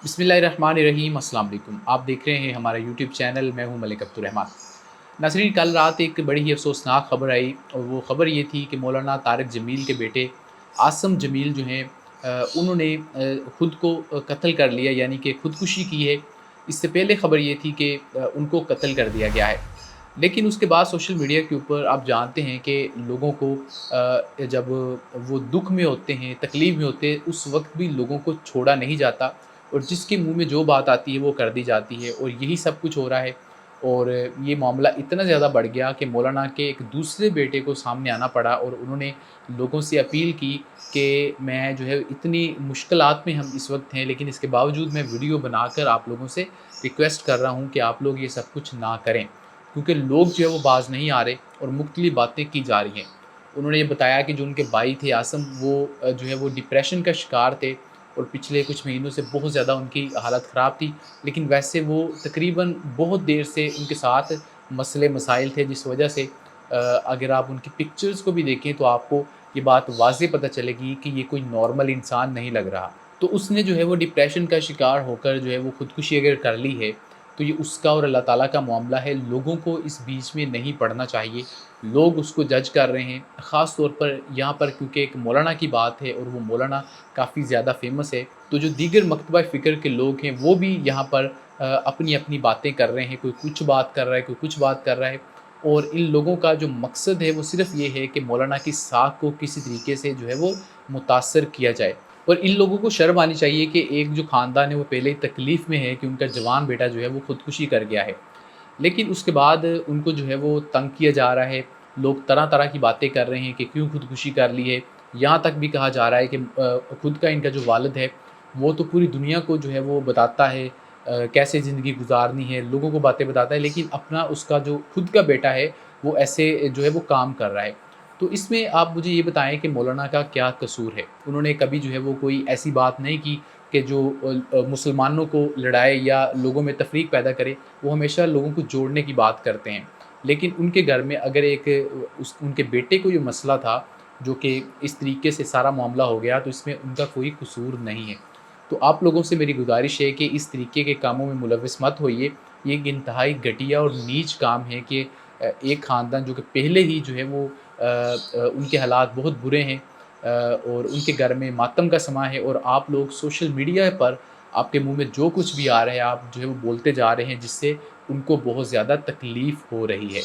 बिस्मिल्लाहिर्रहमानिर्रहीम अस्सलाम वालेकुम। आप देख रहे हैं हमारा यूट्यूब चैनल, मैं हूं मलिक अब्दुर्रहमान। नाज़रीन, कल रात एक बड़ी ही अफ़सोसनाक ख़बर आई और वो ख़बर ये थी कि मौलाना तारिक जमील के बेटे आसिम जमील जो हैं उन्होंने ख़ुद को कत्ल कर लिया, यानी कि ख़ुदकुशी की है। इससे पहले ख़बर ये थी कि उनको कत्ल कर दिया गया है। लेकिन उसके बाद सोशल मीडिया के ऊपर आप जानते हैं कि लोगों को जब वो दुःख में होते हैं, तकलीफ़ में होते हैं, उस वक़्त भी लोगों को छोड़ा नहीं जाता और जिसके मुँह में जो बात आती है वो कर दी जाती है और यही सब कुछ हो रहा है। और ये मामला इतना ज़्यादा बढ़ गया कि मौलाना के एक दूसरे बेटे को सामने आना पड़ा और उन्होंने लोगों से अपील की कि मैं जो है इतनी मुश्किलात में हम इस वक़्त हैं, लेकिन इसके बावजूद मैं वीडियो बनाकर आप लोगों से रिक्वेस्ट कर रहा हूँ कि आप लोग ये सब कुछ ना करें। क्योंकि लोग जो है वो बाज़ नहीं आ रहे और मुख्तलिफ़ बातें की जा रही हैं। उन्होंने ये बताया कि जो उनके भाई थे आसिम, वो जो है वो डिप्रेशन का शिकार थे और पिछले कुछ महीनों से बहुत ज़्यादा उनकी हालत ख़राब थी। लेकिन वैसे वो तकरीबन बहुत देर से उनके साथ मसले मसाइल थे, जिस वजह से अगर आप उनकी पिक्चर्स को भी देखें तो आपको ये बात वाज़ेह पता चलेगी कि ये कोई नॉर्मल इंसान नहीं लग रहा। तो उसने जो है वो डिप्रेशन का शिकार होकर जो है वो ख़ुदकुशी अगर कर ली है, तो ये उसका और अल्लाह ताला का मामला है। लोगों को इस बीच में नहीं पड़ना चाहिए। लोग उसको जज कर रहे हैं, ख़ास तौर पर यहाँ पर क्योंकि एक मौलाना की बात है और वो मौलाना काफ़ी ज़्यादा फ़ेमस है। तो जो दीगर मकतबा फ़िक्र के लोग हैं वो भी यहाँ पर अपनी-अपनी बातें कर रहे हैं। कोई कुछ बात कर रहा है, कोई कुछ बात कर रहा है और इन लोगों का जो मकसद है वो सिर्फ़ ये है कि मौलाना की साख को किसी तरीके से जो है वो मुतासर किया जाए। और इन लोगों को शर्म आनी चाहिए कि एक जो ख़ानदान है वो पहले ही तकलीफ़ में है कि उनका जवान बेटा जो है वो ख़ुदकुशी कर गया है। लेकिन उसके बाद उनको जो है वो तंग किया जा रहा है। लोग तरह-तरह की बातें कर रहे हैं कि क्यों ख़ुदकुशी कर ली है। यहाँ तक भी कहा जा रहा है कि खुद का इनका जो वालिद है, वो तो पूरी दुनिया को जो है वो बताता है कैसे ज़िंदगी गुज़ारनी है, लोगों को बातें बताता है, लेकिन अपना उसका जो खुद का बेटा है, वो ऐसे जो है वो काम कर रहा है। तो इसमें आप मुझे ये बताएँ कि मौलाना का क्या कसूर है? उन्होंने कभी जो है वो कोई ऐसी बात नहीं की कि जो मुसलमानों को लड़ाए या लोगों में तफ़रीक पैदा करे। वो हमेशा लोगों को जोड़ने की बात करते हैं। लेकिन उनके घर में अगर एक उस उनके बेटे को ये मसला था, जो कि इस तरीके से सारा मामला हो गया, तो इसमें उनका कोई कसूर नहीं है। तो आप लोगों से मेरी गुज़ारिश है कि इस तरीके के कामों में मुलविस मत होइए। ये एक इंतहाई घटिया और नीच काम है कि एक ख़ानदान जो कि पहले ही जो है वो उनके हालात बहुत बुरे हैं और उनके घर में मातम का समा है और आप लोग सोशल मीडिया पर आपके मुँह में जो कुछ भी आ रहा है, आप जो है वो बोलते जा रहे हैं, जिससे उनको बहुत ज़्यादा तकलीफ़ हो रही है।